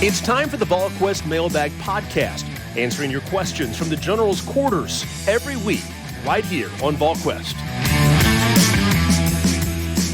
It's time for the Volquest Mailbag podcast, answering your questions from the General's quarters every week, right here on Volquest.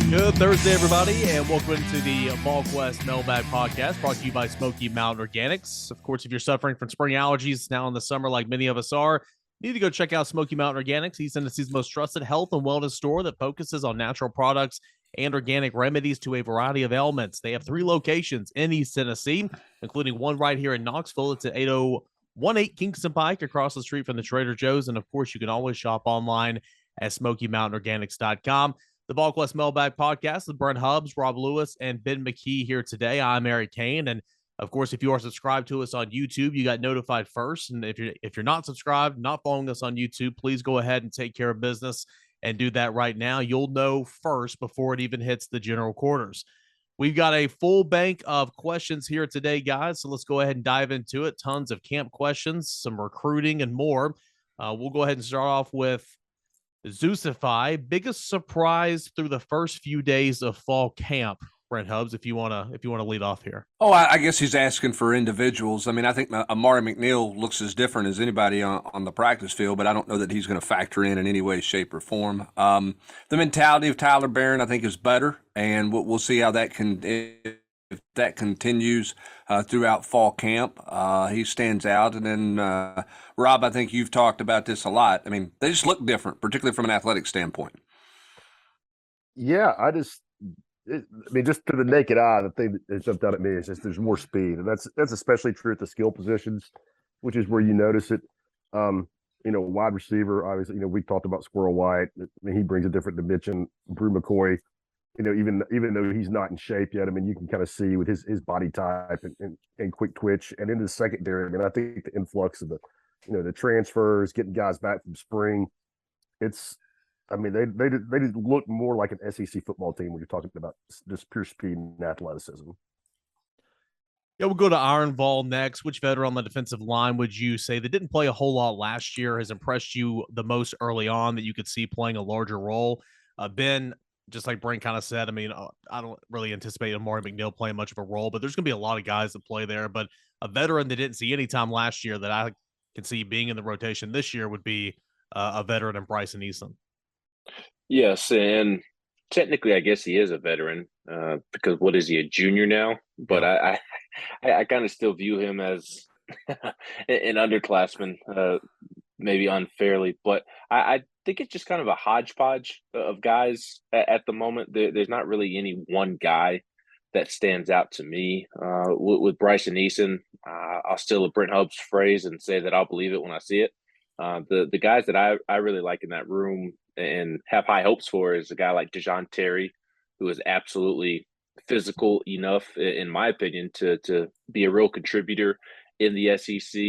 Good Thursday, everybody, and welcome into the Volquest Mailbag podcast, brought to you by Smoky Mountain Organics. Of course, if you're suffering from spring allergies now in the summer, like many of us are, you need to go check out Smoky Mountain Organics, East Tennessee's most trusted health and wellness store that focuses on natural products and organic remedies to a variety of ailments. They have 3 locations in East Tennessee, including one right here in Knoxville. It's at 8018 Kingston Pike, across the street from the Trader Joe's. And of course, you can always shop online at SmokyMountainOrganics.com. The Volquest Mailbag podcast with Brent Hubbs, Rob Lewis, and Ben McKee here today. I'm Eric Kane, and of course, if you are subscribed to us on YouTube, you got notified first. And if you're not subscribed, not following us on YouTube, please go ahead and take care of business and do that right now. You'll know first before it even hits the general quarters. We've got a full bank of questions here today, guys. So let's go ahead and dive into it. Tons of camp questions, some recruiting, and more. We'll go ahead and start off with Zeusify. Biggest surprise through the first few days of fall camp, Brent Hubbs, if you wanna lead off here. Oh, I guess he's asking for individuals. I mean, I think Amari McNeil looks as different as anybody on the practice field, but I don't know that he's going to factor in any way, shape, or form. The mentality of Tyler Barron, I think, is better, and we'll see how that if that continues throughout fall camp. He stands out. And then, Rob, I think you've talked about this a lot. I mean, they just look different, particularly from an athletic standpoint. Yeah, just to the naked eye, the thing that jumped out at me is just there's more speed, and that's especially true at the skill positions, which is where you notice it. Wide receiver, obviously, we talked about Squirrel White. I mean, he brings a different dimension. Brew McCoy, even though he's not in shape yet, I mean, you can kind of see with his body type and quick twitch. And in the secondary, I mean, I think the influx of the transfers, getting guys back from spring, they just look more like an SEC football team when you're talking about just pure speed and athleticism. Yeah, we'll go to Iron Vol next. Which veteran on the defensive line would you say that didn't play a whole lot last year has impressed you the most early on that you could see playing a larger role? Ben, just like Brent kind of said, I mean, I don't really anticipate Amari McNeil playing much of a role, but there's going to be a lot of guys that play there. But a veteran that didn't see any time last year that I can see being in the rotation this year would be a veteran in Bryson Eason. Yes, and technically, I guess he is a veteran because what is he, a junior now? But I kind of still view him as an underclassman, maybe unfairly. But I think it's just kind of a hodgepodge of guys at the moment. There's not really any one guy that stands out to me. With Bryson Eason, I'll steal a Brent Hubbs phrase and say that I'll believe it when I see it. The guys that I really like in that room and have high hopes for is a guy like Dejon Terry, who is absolutely physical enough, in my opinion, to be a real contributor in the SEC.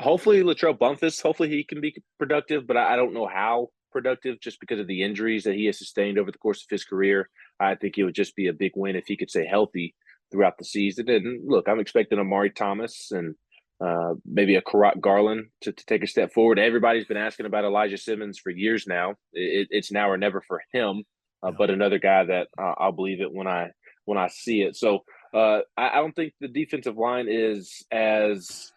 Hopefully, Latrell Bumpus, hopefully he can be productive, but I don't know how productive just because of the injuries that he has sustained over the course of his career. I think it would just be a big win if he could stay healthy throughout the season. And look, I'm expecting Amari Thomas and maybe a Karat Garland to take a step forward. Everybody's been asking about Elijah Simmons for years now. It's now or never for him, but another guy that I'll believe it when I see it. So I don't think the defensive line is as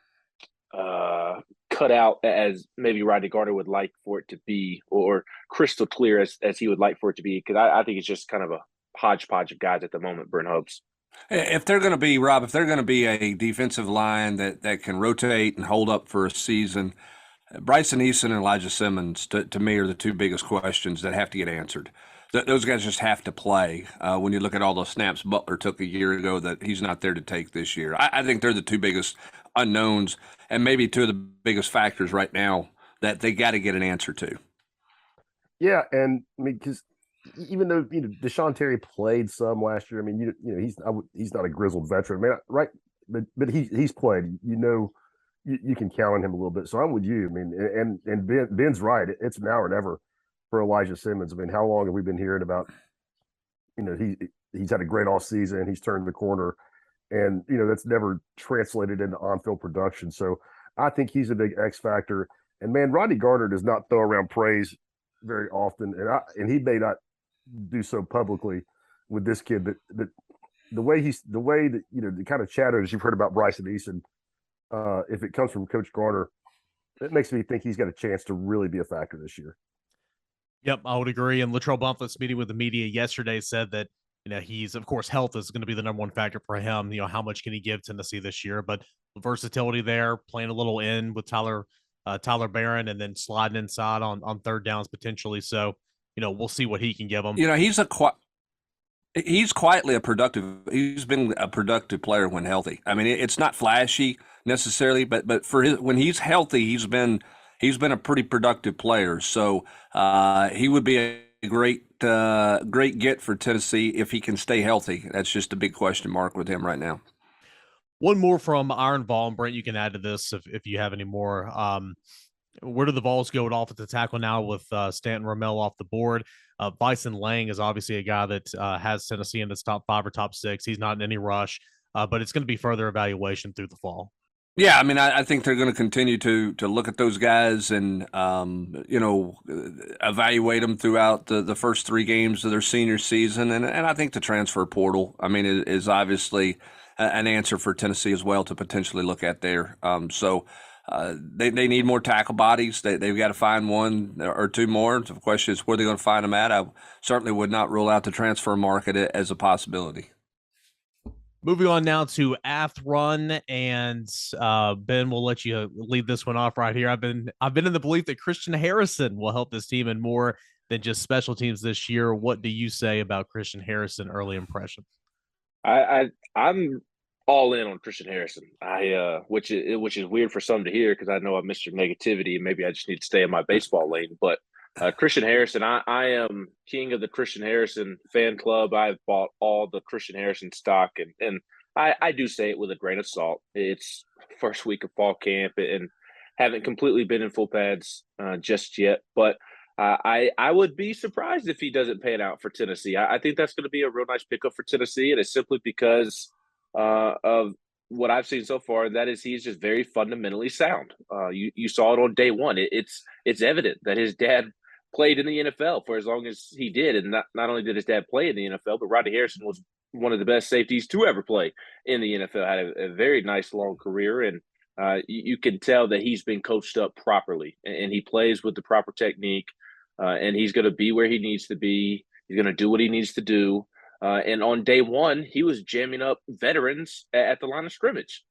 cut out as maybe Rodney Gardner would like for it to be, or crystal clear as he would like for it to be, because I think it's just kind of a hodgepodge of guys at the moment, Brent Hubbs. If they're going to be, Rob, if they're going to be a defensive line that can rotate and hold up for a season, Bryson Eason and Elijah Simmons, to me, are the 2 biggest questions that have to get answered. Those guys just have to play. When you look at all those snaps Butler took a year ago that he's not there to take this year, I think they're the 2 biggest unknowns and maybe 2 of the biggest factors right now that they got to get an answer to. Yeah, and I mean, because even though Dejon Terry played some last year, I mean, he's not a grizzled veteran, man, right? But he's played. You can count on him a little bit. So I'm with you. I mean, and Ben's right. It's now or never for Elijah Simmons. I mean, how long have we been hearing about? He's had a great off season. He's turned the corner, and that's never translated into on-field production. So I think he's a big X factor. And man, Rodney Gardner does not throw around praise very often, and he may not do so publicly with this kid that the way that the kind of chatter as you've heard about Bryson Eason, if it comes from Coach Garner, it makes me think he's got a chance to really be a factor this year. Yep, I would agree. And Latrell Bumphus meeting with the media yesterday said that, he's, of course, health is going to be the number one factor for him. How much can he give Tennessee this year? But versatility there, playing a little in with Tyler Barron, and then sliding inside on third downs potentially. So, we'll see what he can give them. He's quietly he's been a productive player when healthy. I mean, it's not flashy necessarily, but when he's healthy, he's been a pretty productive player. So he would be a great get for Tennessee if he can stay healthy. That's just a big question mark with him right now. One more from Iron Ball, and Brent, you can add to this if you have any more. Where do the Vols go at offensive tackle now with Stanton Ramel off the board? Bison Lang is obviously a guy that has Tennessee in its top 5 or top 6. He's not in any rush, but it's going to be further evaluation through the fall. Yeah, I mean, I think they're going to continue to look at those guys and evaluate them throughout the first 3 games of their senior season, and I think the transfer portal, I mean, is obviously an answer for Tennessee as well to potentially look at there. They need more tackle bodies. They've got to find 1 or 2 more. The question is where they're going to find them at. I certainly would not rule out the transfer market as a possibility. Moving on now to Athlon, and Ben, we'll let you lead this one off right here. I've been in the belief that Christian Harrison will help this team in more than just special teams this year. What do you say about Christian Harrison? Early impression? I'm all in on Christian Harrison. Which is weird for some to hear because I know I'm Mr. Negativity and maybe I just need to stay in my baseball lane. But Christian Harrison, I am king of the Christian Harrison fan club. I've bought all the Christian Harrison stock, and I do say it with a grain of salt. It's first week of fall camp and haven't completely been in full pads just yet. But I would be surprised if he doesn't pan out for Tennessee. I think that's going to be a real nice pickup for Tennessee, and it's simply because of what I've seen so far, and that is he's just very fundamentally sound. You saw it on day one. It's evident that his dad played in the NFL for as long as he did, and not only did his dad play in the NFL, but Rodney Harrison was one of the best safeties to ever play in the NFL. Had a very nice long career, and you can tell that he's been coached up properly, and he plays with the proper technique, and he's going to be where he needs to be. He's going to do what he needs to do. And on day one, he was jamming up veterans at the line of scrimmage.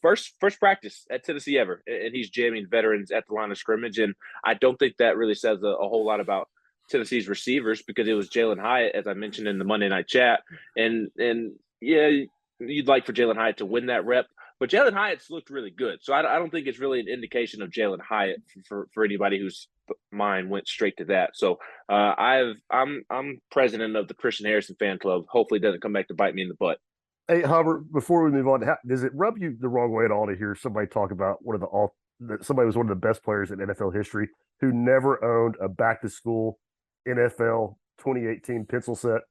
First practice at Tennessee ever, and he's jamming veterans at the line of scrimmage. And I don't think that really says a whole lot about Tennessee's receivers because it was Jalen Hyatt, as I mentioned in the Monday night chat. And yeah, you'd like for Jalen Hyatt to win that rep, but Jalen Hyatt's looked really good. So I don't think it's really an indication of Jalen Hyatt for anybody whose mind went straight to that. So I'm president of the Christian Harrison fan club. Hopefully it doesn't come back to bite me in the butt. Hey, Hubbard, before we move on, does it rub you the wrong way at all to hear somebody talk about somebody was one of the best players in NFL history who never owned a back-to-school NFL 2018 pencil set?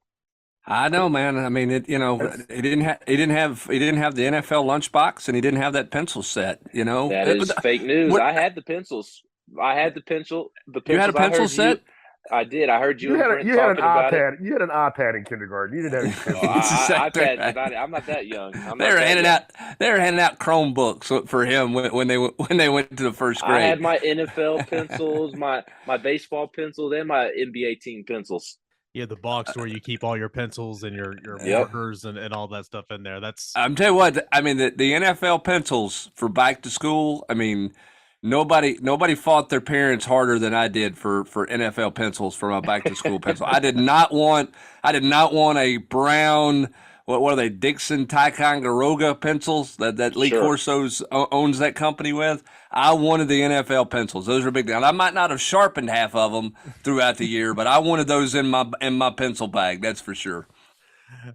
I know, man. I mean, he didn't have the NFL lunchbox, and he didn't have that pencil set. That is fake news. I had the pencils. I had the pencil. You had a pencil set? I did. I heard you. You had an iPad. You had an iPad in kindergarten. You didn't have iPad. I'm not that young. They were handing out Chromebooks for him when they went to the first grade. I had my NFL pencils, my baseball pencils, and my NBA team pencils. Yeah, the box where you keep all your pencils and your markers and all that stuff in there. I'm telling you what, I mean, the NFL pencils for back to school, I mean, nobody fought their parents harder than I did for NFL pencils for my back to school pencil. I did not want a brown, what are they, Dixon Ticonderoga pencils that Lee Corso's owns that company with. I wanted the NFL pencils. Those are big. Now, I might not have sharpened half of them throughout the year, but I wanted those in my pencil bag. That's for sure.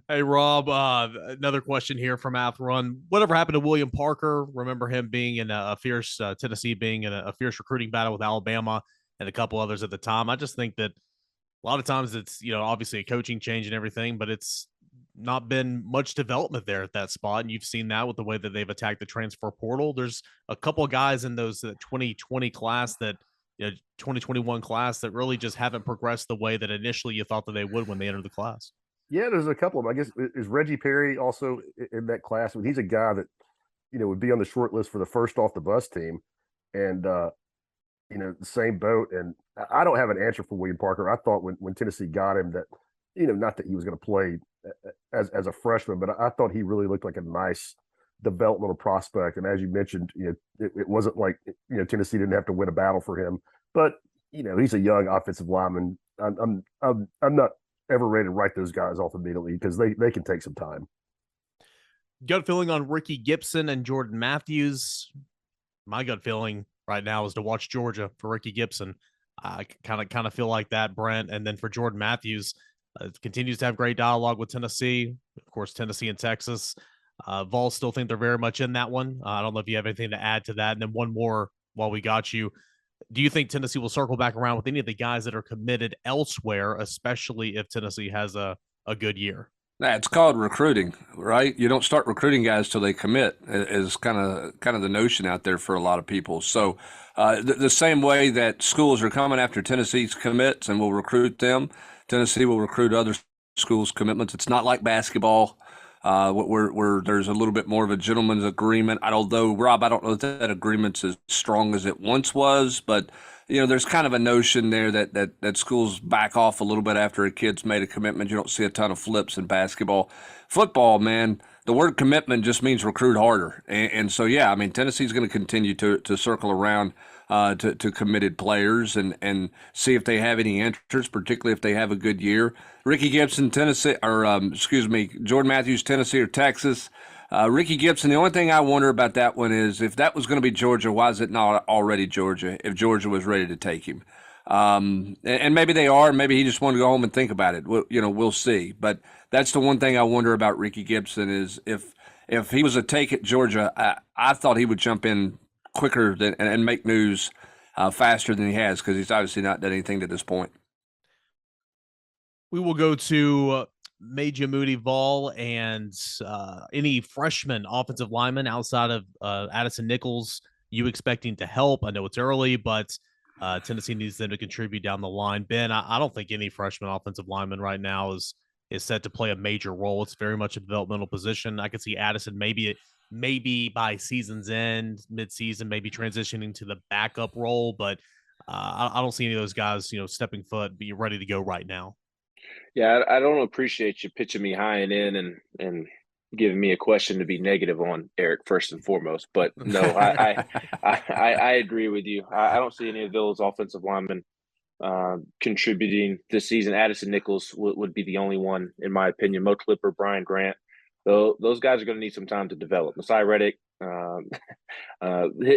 Hey, Rob, another question here from Athlon. Whatever happened to William Parker? Remember him being in a fierce Tennessee being in a fierce recruiting battle with Alabama and a couple others at the time. I just think that a lot of times it's, obviously a coaching change and everything, but it's not been much development there at that spot. And you've seen that with the way that they've attacked the transfer portal. There's a couple of guys in those 2020 class 2021 class that really just haven't progressed the way that initially you thought that they would when they entered the class. Yeah, there's a couple of them. I guess is Reggie Perry also in that class? I mean, he's a guy that would be on the short list for the first off the bus team, and the same boat. And I don't have an answer for William Parker. I thought when Tennessee got him that not that he was going to play as a freshman, but I thought he really looked like a nice developmental prospect. And as you mentioned, it wasn't like Tennessee didn't have to win a battle for him, but he's a young offensive lineman. I'm not ever ready to write those guys off immediately because they can take some time. Gut feeling on Ricky Gibson and Jordan Matthews. My gut feeling right now is to watch Georgia for Ricky Gibson. I kind of feel like that, Brent. And then for Jordan Matthews, continues to have great dialogue with Tennessee. Of course, Tennessee and Texas. Vols still think they're very much in that one. I don't know if you have anything to add to that. And then one more while we got you. Do you think Tennessee will circle back around with any of the guys that are committed elsewhere, especially if Tennessee has a good year? It's called recruiting, right? You don't start recruiting guys till they commit. Is kind of the notion out there for a lot of people. So the same way that schools are coming after Tennessee's commits and will recruit them, Tennessee will recruit other schools' commitments. It's not like basketball, where there's a little bit more of a gentleman's agreement. Although, Rob, I don't know if that agreement's as strong as it once was, but there's kind of a notion there that schools back off a little bit after a kid's made a commitment. You don't see a ton of flips in basketball. Football, man, the word commitment just means recruit harder. And so, yeah, I mean, Tennessee's going to continue to circle around to committed players and see if they have any interest, particularly if they have a good year. Ricky Gibson, Tennessee, or Jordan Matthews, Tennessee or Texas. Ricky Gibson, the only thing I wonder about that one is if that was going to be Georgia, why is it not already Georgia if Georgia was ready to take him? And maybe they are. Maybe he just wanted to go home and think about it. We'll see. But that's the one thing I wonder about Ricky Gibson is if he was a take at Georgia, I thought he would jump in quicker and make news faster than he has because he's obviously not done anything to this point. We will go to Major Moody Vol and any freshman offensive lineman outside of Addison Nichols you expecting to help. I know it's early, but Tennessee needs them to contribute down the line. Ben, I don't think any freshman offensive lineman right now is set to play a major role. It's very much a developmental position. I could see Addison maybe by season's end, mid-season, maybe transitioning to the backup role, but I don't see any of those guys, stepping foot, be ready to go right now. Yeah, I don't appreciate you pitching me high and in and giving me a question to be negative on, Eric, first and foremost. But no, I agree with you. I don't see any of those offensive linemen contributing this season. Addison Nichols would be the only one, in my opinion. Mo Clipper, Brian Grant. Those guys are going to need some time to develop. Messiah Reddick,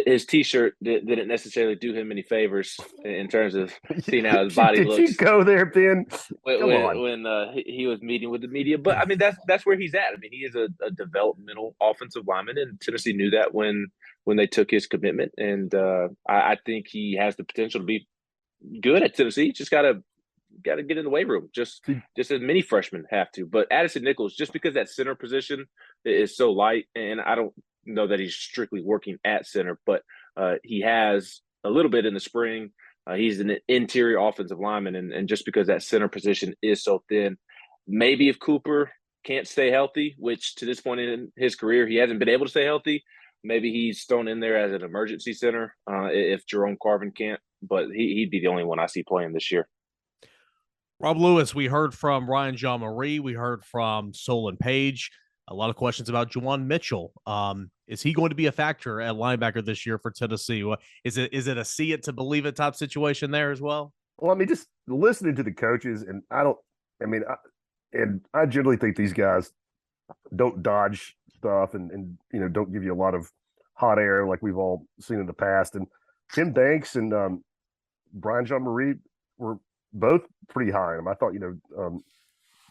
his T-shirt didn't necessarily do him any favors in terms of seeing how his body looks. Did you go there, Ben? When he was meeting with the media? But I mean, that's where he's at. I mean, he is a developmental offensive lineman, and Tennessee knew that when they took his commitment. And I think he has the potential to be good at Tennessee. Just got to get in the weight room, just as many freshmen have to. But Addison Nichols, just because that center position is so light, and I don't know that he's strictly working at center, but he has a little bit in the spring. He's an interior offensive lineman, and just because that center position is so thin, maybe if Cooper can't stay healthy, which to this point in his career he hasn't been able to stay healthy, maybe he's thrown in there as an emergency center if Jerome Carvin can't. But he'd be the only one I see playing this year. Rob Lewis, we heard from Ryan Jean-Marie. We heard from Solon Page. A lot of questions about Juwan Mitchell. Is he going to be a factor at linebacker this year for Tennessee? Is it a see it to believe it type situation there as well? Well, I mean, just listening to the coaches, and I generally think these guys don't dodge stuff and don't give you a lot of hot air like we've all seen in the past. And Tim Banks and Brian Jean-Marie were both pretty high on him. I thought,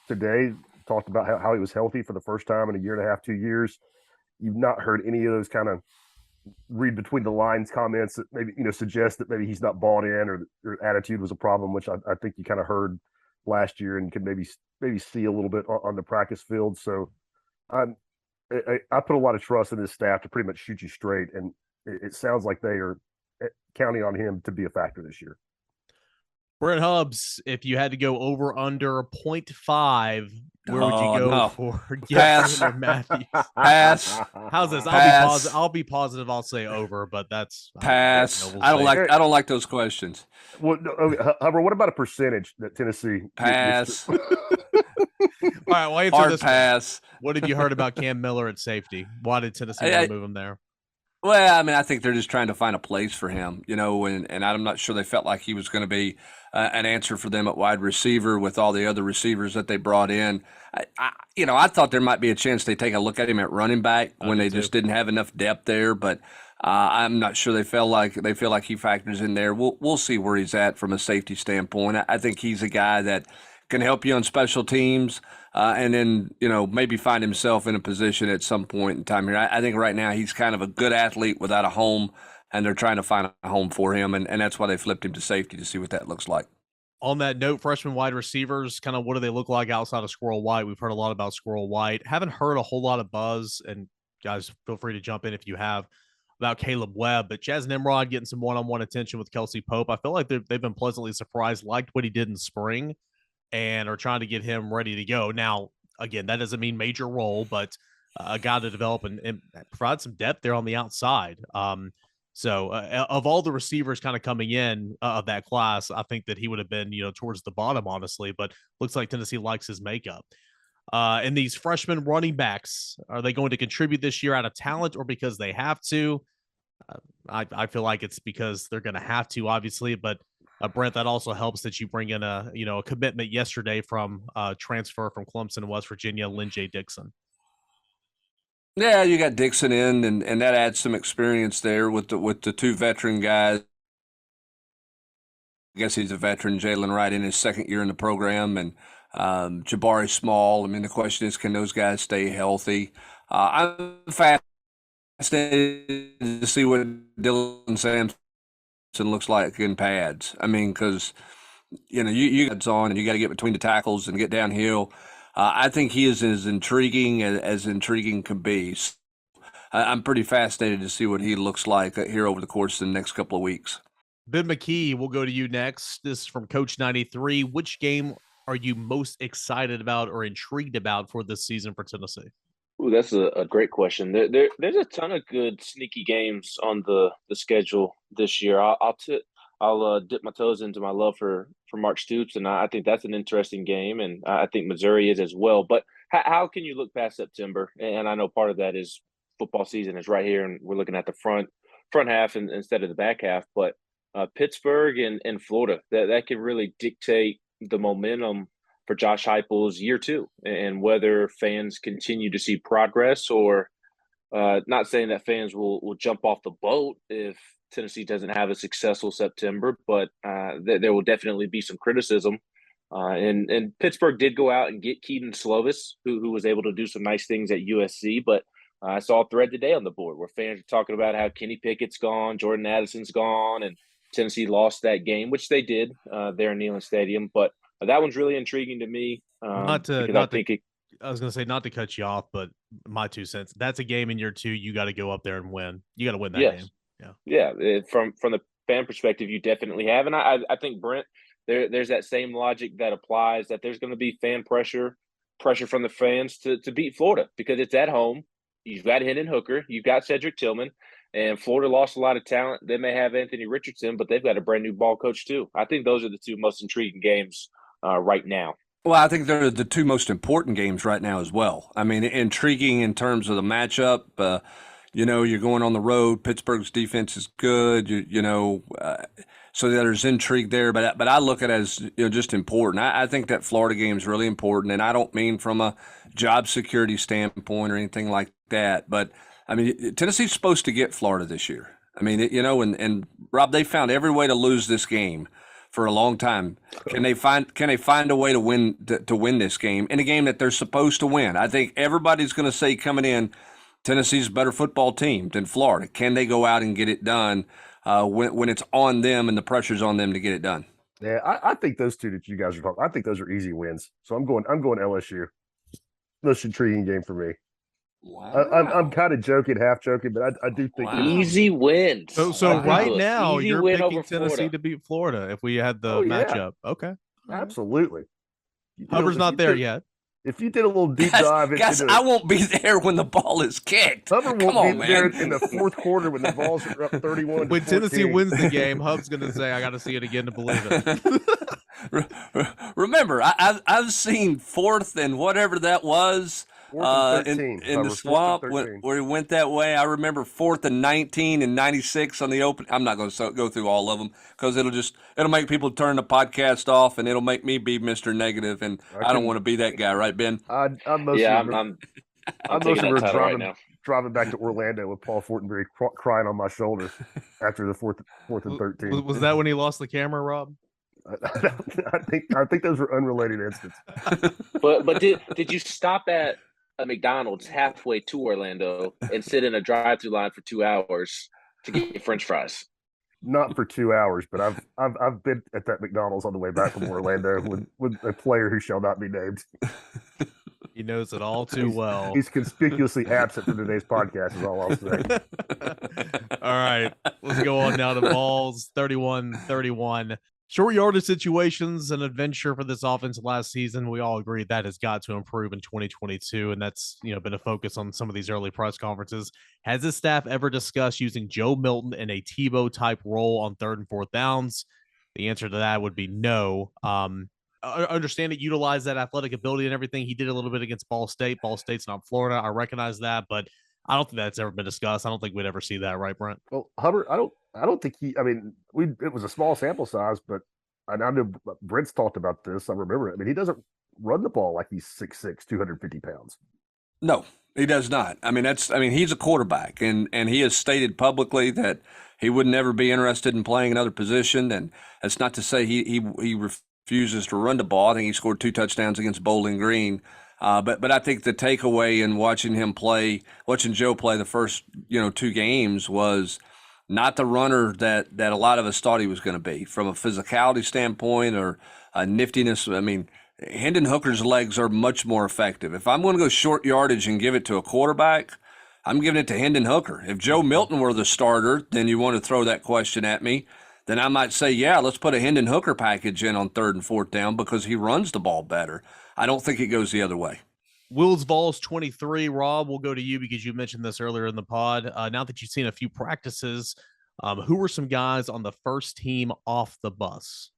today talked about how he was healthy for the first time in a year and a half, 2 years. You've not heard any of those kind of read between the lines comments that maybe, suggest that maybe he's not bought in or attitude was a problem, which I think you kind of heard last year and can maybe see a little bit on the practice field. So I put a lot of trust in this staff to pretty much shoot you straight. And it sounds like they are counting on him to be a factor this year. Brent Hubbs, if you had to go over under 0.5 Where would you go no. for Pass. Gibson or Matthews? Pass. How's this? Pass. I'll be positive. I'll say over, but that's Pass. we'll I don't say. like those questions. Well, no, okay, Hubbard, what about a percentage that Tennessee Pass. All right, well, answer Hard this pass. one. What have you heard about Cam Miller at safety? Why did Tennessee want to move him there? Well, I mean, I think they're just trying to find a place for him, you know, and I'm not sure they felt like he was going to be an answer for them at wide receiver with all the other receivers that they brought in. I thought there might be a chance they take a look at him at running back when they just didn't have enough depth there, but I'm not sure they feel like he factors in there. We'll see where he's at from a safety standpoint. I think he's a guy that can help you on special teams. And then, maybe find himself in a position at some point in time here. I think right now he's kind of a good athlete without a home, and they're trying to find a home for him, and that's why they flipped him to safety to see what that looks like. On that note, freshman wide receivers, kind of what do they look like outside of Squirrel White? We've heard a lot about Squirrel White. Haven't heard a whole lot of buzz, and guys, feel free to jump in if you have, about Caleb Webb. But Chaz Nimrod getting some one-on-one attention with Kelsey Pope. I feel like they've been pleasantly surprised, liked what he did in spring, and are trying to get him ready to go. Now, again, that doesn't mean major role, but a guy to develop and provide some depth there on the outside. So of all the receivers kind of coming in of that class, I think that he would have been, towards the bottom, honestly, but looks like Tennessee likes his makeup. And these freshman running backs, are they going to contribute this year out of talent or because they have to? I feel like it's because they're going to have to, obviously, but Brent, that also helps that you bring in a commitment yesterday from transfer from Clemson, West Virginia, Lynn J Dixon. Yeah, you got Dixon in, and that adds some experience there with the two veteran guys. I guess he's a veteran, Jalen Wright, in his second year in the program, and Jabari Small. I mean, the question is, can those guys stay healthy? I'm fascinated to see what Dylan Sampson looks like in pads. I mean, because you got on and you got to get between the tackles and get downhill. I think he is as intriguing as intriguing can be. So I'm pretty fascinated to see what he looks like here over the course of the next couple of weeks. Ben McKee, we'll go to you next. This is from Coach 93. Which game are you most excited about or intrigued about for this season for Tennessee? Ooh, that's a great question. There's a ton of good sneaky games on the schedule this year. I'll dip my toes into my love for Mark Stoops, and I think that's an interesting game, and I think Missouri is as well. But how can you look past September? And I know part of that is football season is right here, and we're looking at the front half instead of the back half. But Pittsburgh and Florida, that can really dictate the momentum for Josh Heupel's year two, and whether fans continue to see progress or not saying that fans will jump off the boat if Tennessee doesn't have a successful September, but there will definitely be some criticism. And Pittsburgh did go out and get Keaton Slovis, who was able to do some nice things at USC. But I saw a thread today on the board where fans are talking about how Kenny Pickett's gone, Jordan Addison's gone, and Tennessee lost that game, which they did there in Neyland Stadium. But that one's really intriguing to me. I was going to say, not to cut you off, but my 2 cents. That's a game in year two. You got to go up there and win. You got to win that game. Yeah. From the fan perspective, you definitely have, and I think Brent, there's that same logic that applies, that there's going to be fan pressure from the fans to beat Florida because it's at home. You've got Hendon Hooker, you've got Cedric Tillman, and Florida lost a lot of talent. They may have Anthony Richardson, but they've got a brand new ball coach too. I think those are the two most intriguing games right now. Well, I think they're the two most important games right now as well. I mean, intriguing in terms of the matchup. You're going on the road. Pittsburgh's defense is good. So there's intrigue there. But I look at it as just important. I think that Florida game is really important, and I don't mean from a job security standpoint or anything like that. But I mean, Tennessee's supposed to get Florida this year. I mean, and Rob, they found every way to lose this game for a long time. Can they find a way to win this game in a game that they're supposed to win? I think everybody's going to say coming in, Tennessee's a better football team than Florida. Can they go out and get it done when it's on them and the pressure's on them to get it done? Yeah, I think those two that you guys are talking, I think those are easy wins. So I'm going LSU. Most intriguing game for me. Wow. I'm kind of joking, half joking, but I do think easy wins. So right now easy you're win picking over Tennessee Florida to beat Florida if we had the matchup. Okay, absolutely. Hubbard's not there yet. If you did a little deep dive guys, into I won't be there when the ball is kicked. Hubbard Come won't on, be there man. in the fourth quarter when the Vols are up 31. When Tennessee wins the game, Hub's going to say, "I got to see it again to believe it." Remember, I've seen fourth and whatever that was in the swamp where he went that way. I remember 4th and 19 and 96 on the open. I'm not going to go through all of them because it'll make people turn the podcast off and it'll make me be Mr. Negative, and I don't want to be that guy, right, Ben? I'm mostly driving back to Orlando with Paul Fortenberry crying on my shoulder after the fourth and 13. Was that when he lost the camera, Rob? I think those were unrelated incidents. But did you stop at a McDonald's halfway to Orlando and sit in a drive-through line for 2 hours to get French fries? Not for 2 hours, but I've been at that McDonald's on the way back from Orlando with a player who shall not be named. He knows it all too well. He's conspicuously absent from today's podcast, is all I'll say. All right, let's go on now to Vols 31-31. Short yardage situations, an adventure for this offense last season. We all agree that has got to improve in 2022, and that's been a focus on some of these early press conferences. Has the staff ever discussed using Joe Milton in a Tebow type role on 3rd and 4th downs? The answer to that would be no. I understand it, utilize that athletic ability and everything. He did a little bit against Ball State. Ball State's not Florida. I recognize that, but I don't think that's ever been discussed. I don't think we'd ever see that, right, Brent? Well, Hubbard, I don't think it was a small sample size, but I know Brent's talked about this. I remember it. I mean, he doesn't run the ball like he's 6'6", 250 pounds. No, he does not. He's a quarterback, and he has stated publicly that he would never be interested in playing another position. And that's not to say he refuses to run the ball. I think he scored 2 touchdowns against Bowling Green. But I think the takeaway in watching Joe play the first 2 games was not the runner that a lot of us thought he was going to be from a physicality standpoint or a niftiness. I mean, Hendon Hooker's legs are much more effective. If I'm going to go short yardage and give it to a quarterback, I'm giving it to Hendon Hooker. If Joe Milton were the starter, then you want to throw that question at me, then I might say, yeah, let's put a Hendon Hooker package in on 3rd and 4th down because he runs the ball better. I don't think it goes the other way. Wills Vols 23. Rob, we'll go to you because you mentioned this earlier in the pod. Now that you've seen a few practices, who were some guys on the first team off the bus?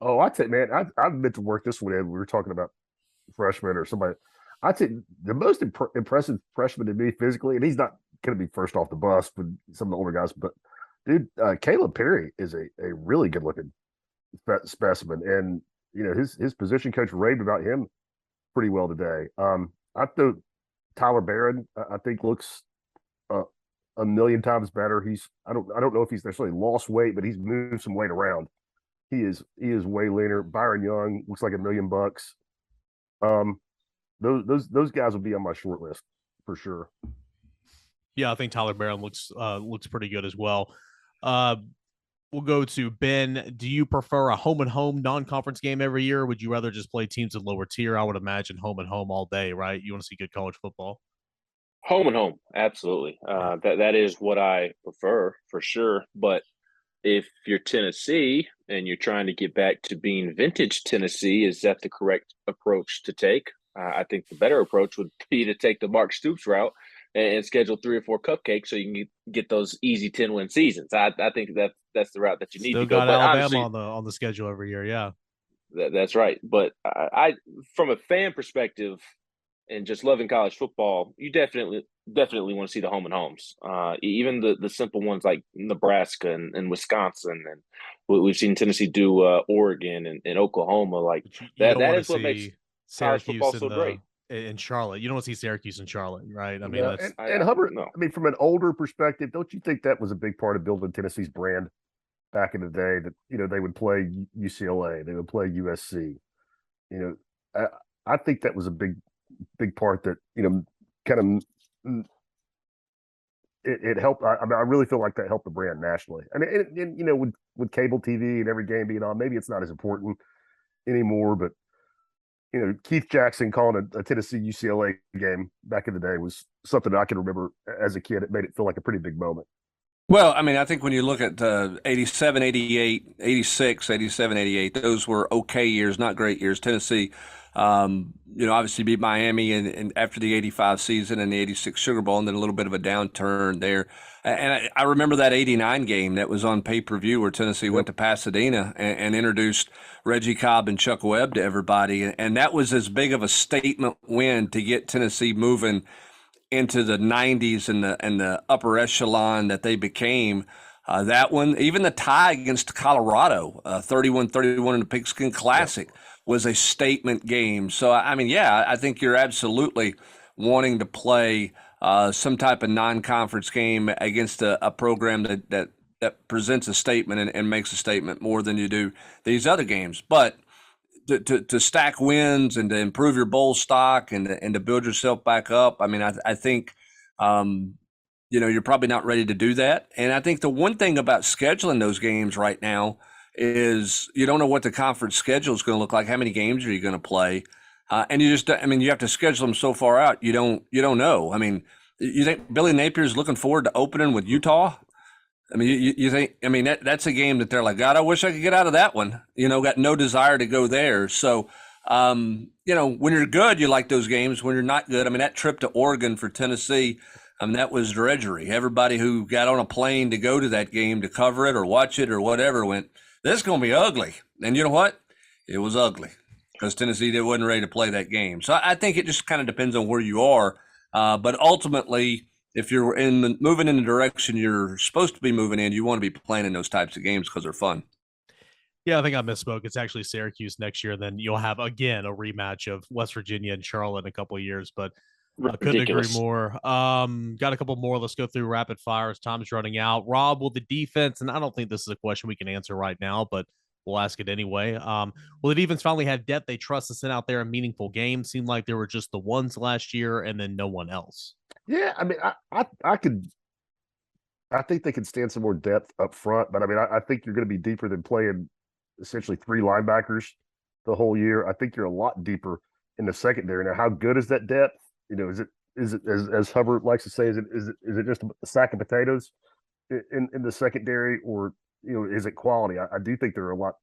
Oh, I'd say, man, I meant to work this one in. We were talking about freshmen or somebody. I'd say the most impressive freshman to me physically, and he's not going to be first off the bus with some of the older guys, but dude, Caleb Perry is a really good looking specimen, and his position coach raved about him pretty well today. I thought Tyler Barron, I think, looks a million times better. I don't know if he's necessarily lost weight, but he's moved some weight around. He is way leaner. Byron Young looks like $1 million. Those guys will be on my short list for sure. Yeah, I think Tyler Barron looks pretty good as well. We'll go to Ben. Do you prefer a home and home non-conference game every year? Or would you rather just play teams in lower tier? I would imagine home and home all day, right? You want to see good college football? Home and home, absolutely. That is what I prefer for sure. But if you're Tennessee and you're trying to get back to being vintage Tennessee, is that the correct approach to take? I think the better approach would be to take the Mark Stoops route and schedule 3 or 4 cupcakes so you can get those easy 10-win seasons. I think that's the route that you need to go. Still got Alabama on the schedule every year, yeah. That's right. But I from a fan perspective and just loving college football, you definitely want to see the home and homes. Even the simple ones like Nebraska and Wisconsin, and we've seen Tennessee do Oregon and Oklahoma. Like that is what makes college football so great. In Charlotte, you don't see Syracuse in Charlotte, right? I mean, and Hubbard. No. I mean, from an older perspective, don't you think that was a big part of building Tennessee's brand back in the day? That they would play UCLA, they would play USC. I think that was a big part that kind of it helped. I really feel like that helped the brand nationally. And with cable TV and every game being on, maybe it's not as important anymore, but. Keith Jackson calling a Tennessee UCLA game back in the day was something that I can remember as a kid. It made it feel like a pretty big moment. Well, I mean, I think when you look at 87, 88, 86, 87, 88, those were okay years, not great years. Tennessee Obviously beat Miami and after the 85 season and the 86 Sugar Bowl, and then a little bit of a downturn there. And I remember that 89 game that was on pay-per-view where Tennessee went to Pasadena and introduced Reggie Cobb and Chuck Webb to everybody. And that was as big of a statement win to get Tennessee moving into the 90s and the upper echelon that they became. That one, even the tie against Colorado, 31-31 in the Pigskin Classic, was a statement game. So, I think you're absolutely wanting to play some type of non-conference game against a program that presents a statement and makes a statement more than you do these other games. But to stack wins and to improve your bowl stock and to build yourself back up, I think you're probably not ready to do that. And I think the one thing about scheduling those games right now is you don't know what the conference schedule is going to look like. How many games are you going to play? And you have to schedule them so far out. You don't know. You think Billy Napier's looking forward to opening with Utah? You think, that's a game that they're like, God, I wish I could get out of that one. Got no desire to go there. So, when you're good, you like those games. When you're not good, that trip to Oregon for Tennessee, that was drudgery. Everybody who got on a plane to go to that game to cover it or watch it or whatever went, this is going to be ugly. And you know what? It was ugly because Tennessee wasn't ready to play that game. So I think it just kind of depends on where you are. But ultimately, if you're moving in the direction you're supposed to be moving in, you want to be playing in those types of games because they're fun. Yeah, I think I misspoke. It's actually Syracuse next year. Then you'll have, again, a rematch of West Virginia and Charlotte in a couple of years. But I couldn't agree more. Got a couple more. Let's go through rapid fire as time's running out. Rob, will the defense, and I don't think this is a question we can answer right now, but we'll ask it anyway. Will the defense finally have depth they trust to send out there in meaningful games? Seemed like there were just the ones last year and then no one else. Yeah, I think they could stand some more depth up front, but I think you're going to be deeper than playing essentially three linebackers the whole year. I think you're a lot deeper in the secondary. Now, how good is that depth? Is it as Hubbard likes to say, is it just a sack of potatoes in the secondary, or is it quality? I do think there are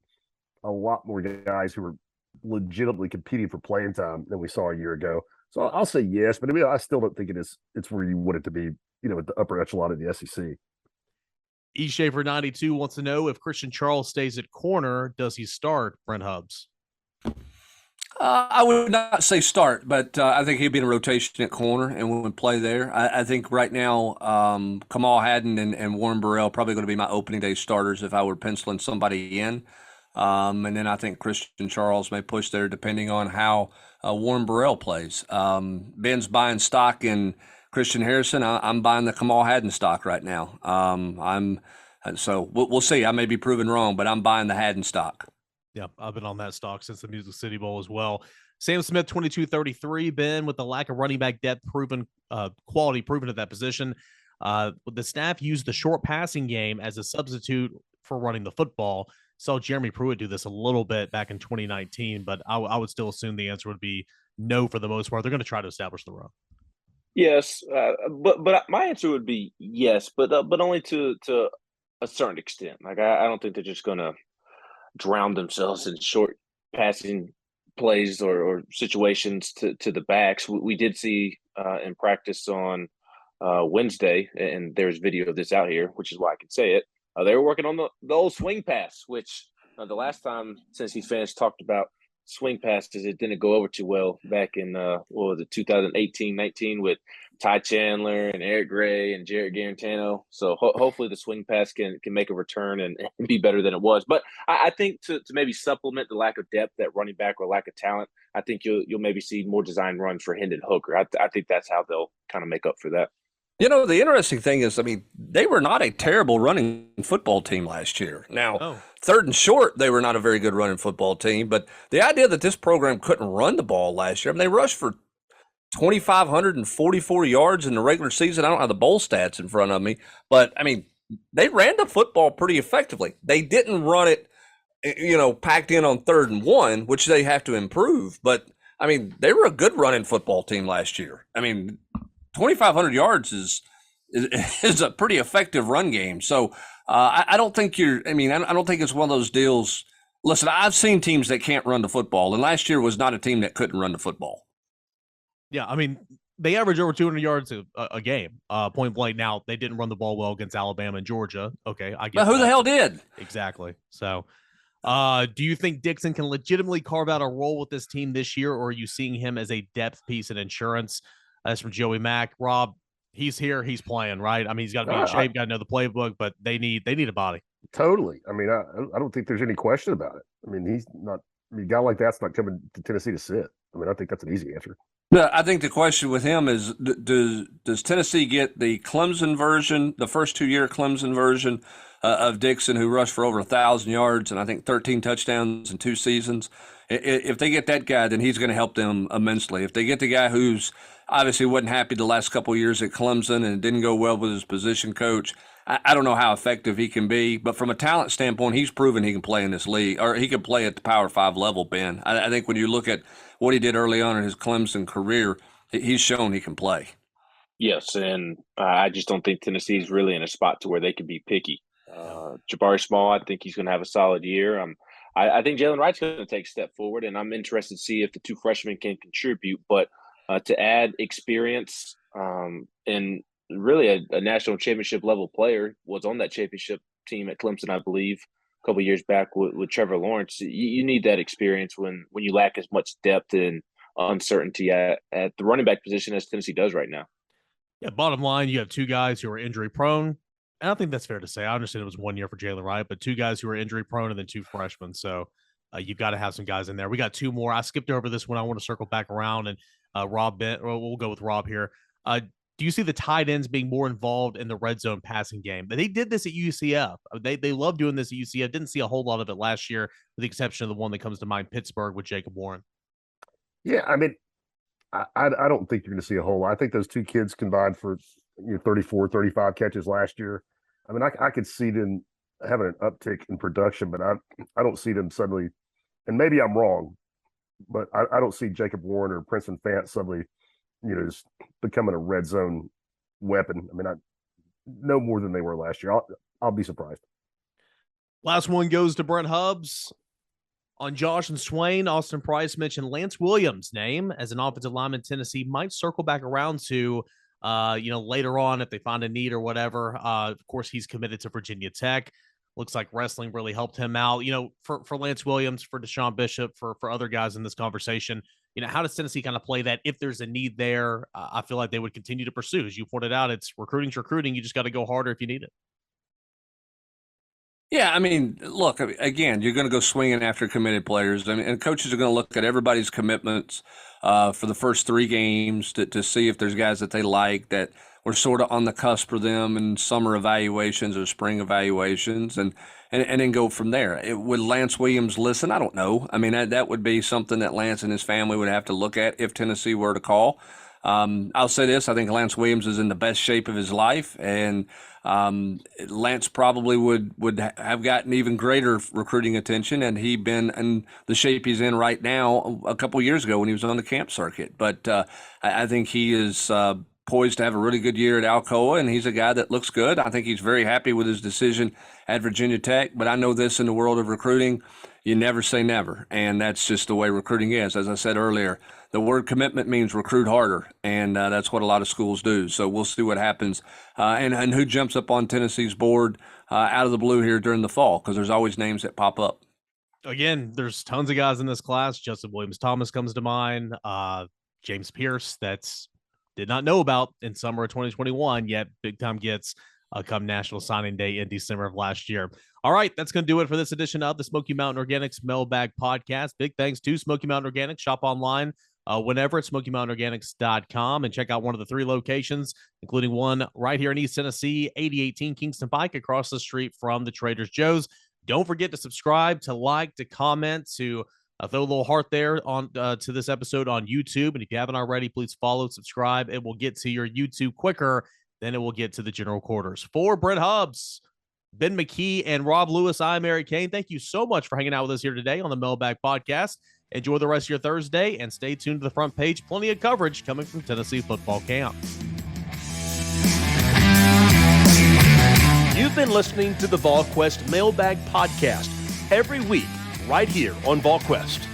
a lot more guys who are legitimately competing for playing time than we saw a year ago. So I'll say yes, but I still don't think it's where you want it to be, at the upper echelon of the SEC. E. Schaefer 92 wants to know if Christian Charles stays at corner, does he start Brent Hubbs? I would not say start, but I think he'd be in a rotation at corner and would play there. I think right now Kamal Haddon and Warren Burrell probably going to be my opening day starters if I were penciling somebody in. And then I think Christian Charles may push there depending on how Warren Burrell plays. Ben's buying stock in Christian Harrison. I'm buying the Kamal Haddon stock right now. So we'll see. I may be proven wrong, but I'm buying the Haddon stock. Yeah, I've been on that stock since the Music City Bowl as well. Sam Smith, 2233. Ben, with the lack of running back depth quality proven at that position, the staff used the short passing game as a substitute for running the football. Saw Jeremy Pruitt do this a little bit back in 2019, but I would still assume the answer would be no for the most part. They're going to try to establish the run. Yes, but my answer would be yes, but only to a certain extent. Like I don't think they're just going to drown themselves in short passing plays or situations to the backs. We did see in practice on Wednesday, and there's video of this out here, which is why I can say it. They were working on the old swing pass, which the last time Tennessee fans talked about swing passes, it didn't go over too well back in 2018-19 with Ty Chandler and Eric Gray and Jarrett Garantano. So hopefully the swing pass can make a return and be better than it was. But I think to maybe supplement the lack of depth at running back or lack of talent, I think you'll maybe see more design runs for Hendon Hooker. I think that's how they'll kind of make up for that. The interesting thing is, they were not a terrible running football team last year. Now, third and short, they were not a very good running football team. But the idea that this program couldn't run the ball last year, they rushed for 2,544 yards in the regular season. I don't have the bowl stats in front of me, but they ran the football pretty effectively. They didn't run it, packed in on 3rd and 1, which they have to improve. But they were a good running football team last year. 2,500 yards is a pretty effective run game. So I don't think I don't think it's one of those deals Listen, I've seen teams that can't run the football, and last year was not a team that couldn't run the football. Yeah, I mean, they average over 200 yards a game, point blank. Now, they didn't run the ball well against Alabama and Georgia. Okay, I get But who that. the hell did? Exactly. So, do you think Dixon can legitimately carve out a role with this team this year, or are you seeing him as a depth piece and insurance? That's from Joey Mack. Rob, he's here, he's playing, right? I mean, he's got to be in shape, got to know the playbook, but they need a body. Totally. I mean, I don't think there's any question about it. I mean, he's not. I mean, a guy like that's not coming to Tennessee to sit. I mean, I think that's an easy answer. No, I think the question with him is, does Tennessee get the Clemson version, the first 2-year Clemson version of Dixon, who rushed for over 1,000 yards and I think 13 touchdowns in 2 seasons? If they get that guy, then he's going to help them immensely. If they get the guy who's obviously wasn't happy the last couple of years at Clemson and didn't go well with his position coach, I don't know how effective he can be. But from a talent standpoint, he's proven he can play in this league, or he can play at the Power 5 level, Ben. I think when you look at what he did early on in his Clemson career, he's shown he can play. Yes, and I just don't think Tennessee's really in a spot to where they can be picky. Jabari Small, I think he's going to have a solid year. I think Jalen Wright's going to take a step forward, and I'm interested to see if the 2 freshmen can contribute. But to add experience and really a national championship level player was on that championship team at Clemson, I believe, a couple of years back with Trevor Lawrence. You need that experience when you lack as much depth and uncertainty at the running back position as Tennessee does right now. Yeah, bottom line, you have 2 guys who are injury prone. And I think that's fair to say. I understand it was 1 year for Jalen Wright, but 2 guys who are injury prone and then 2 freshmen. So you've got to have some guys in there. We got 2 more. I skipped over this one. I want to circle back around and Rob Bent. Well, we'll go with Rob here. Do you see the tight ends being more involved in the red zone passing game? They did this at UCF. They love doing this at UCF. Didn't see a whole lot of it last year, with the exception of the one that comes to mind, Pittsburgh, with Jacob Warren. Yeah, I mean, I don't think you're going to see a whole lot. I think those 2 kids combined for 34, 35 catches last year. I mean, I could see them having an uptick in production, but I don't see them suddenly, and maybe I'm wrong, but I don't see Jacob Warren or Princeton Fant suddenly, just becoming a red zone weapon. I mean, no more than they were last year. I'll be surprised. Last one goes to Brent Hubbs. On Josh and Swain, Austin Price mentioned Lance Williams' name as an offensive lineman. Tennessee might circle back around to, later on if they find a need or whatever. Of course, he's committed to Virginia Tech. Looks like wrestling really helped him out. For Lance Williams, for Deshaun Bishop, for other guys in this conversation, how does Tennessee kind of play that if there's a need there? I feel like they would continue to pursue. As you pointed out, it's recruiting's recruiting. You just got to go harder if you need it. Yeah, I mean, look, again, you're going to go swinging after committed players. I mean, and coaches are going to look at everybody's commitments for the first 3 games to see if there's guys that they like that were sort of on the cusp for them in summer evaluations or spring evaluations, and then go from there. Would Lance Williams listen? I don't know. I mean, that would be something that Lance and his family would have to look at if Tennessee were to call. I'll say this. I think Lance Williams is in the best shape of his life, and Lance probably would have gotten even greater recruiting attention had he been in the shape he's in right now a couple of years ago when he was on the camp circuit. But I think he is poised to have a really good year at Alcoa, and he's a guy that looks good. I think he's very happy with his decision at Virginia Tech, but I know this in the world of recruiting, you never say never, and that's just the way recruiting is. As I said earlier, the word commitment means recruit harder, and that's what a lot of schools do. So we'll see what happens and who jumps up on Tennessee's board out of the blue here during the fall, because there's always names that pop up. Again, there's tons of guys in this class. Justin Williams-Thomas comes to mind. James Pierce, that's did not know about in summer of 2021, yet big time gets come National Signing Day in December of last year. All right, that's going to do it for this edition of the Smoky Mountain Organics Mailbag Podcast. Big thanks to Smoky Mountain Organics. Shop online whenever at SmokyMountainOrganics.com and check out one of the 3 locations, including one right here in East Tennessee, 8018 Kingston Pike, across the street from the Trader Joe's. Don't forget to subscribe, to like, to comment, to throw a little heart there on to this episode on YouTube. And if you haven't already, please follow, subscribe. It will get to your YouTube quicker than it will get to the general quarters. For Brent Hubbs, Ben McKee, and Rob Lewis, I'm Eric Kane. Thank you so much for hanging out with us here today on the Mailbag Podcast. Enjoy the rest of your Thursday and stay tuned to the front page. Plenty of coverage coming from Tennessee football camp. You've been listening to the Volquest Mailbag Podcast. Every week, right here on Volquest.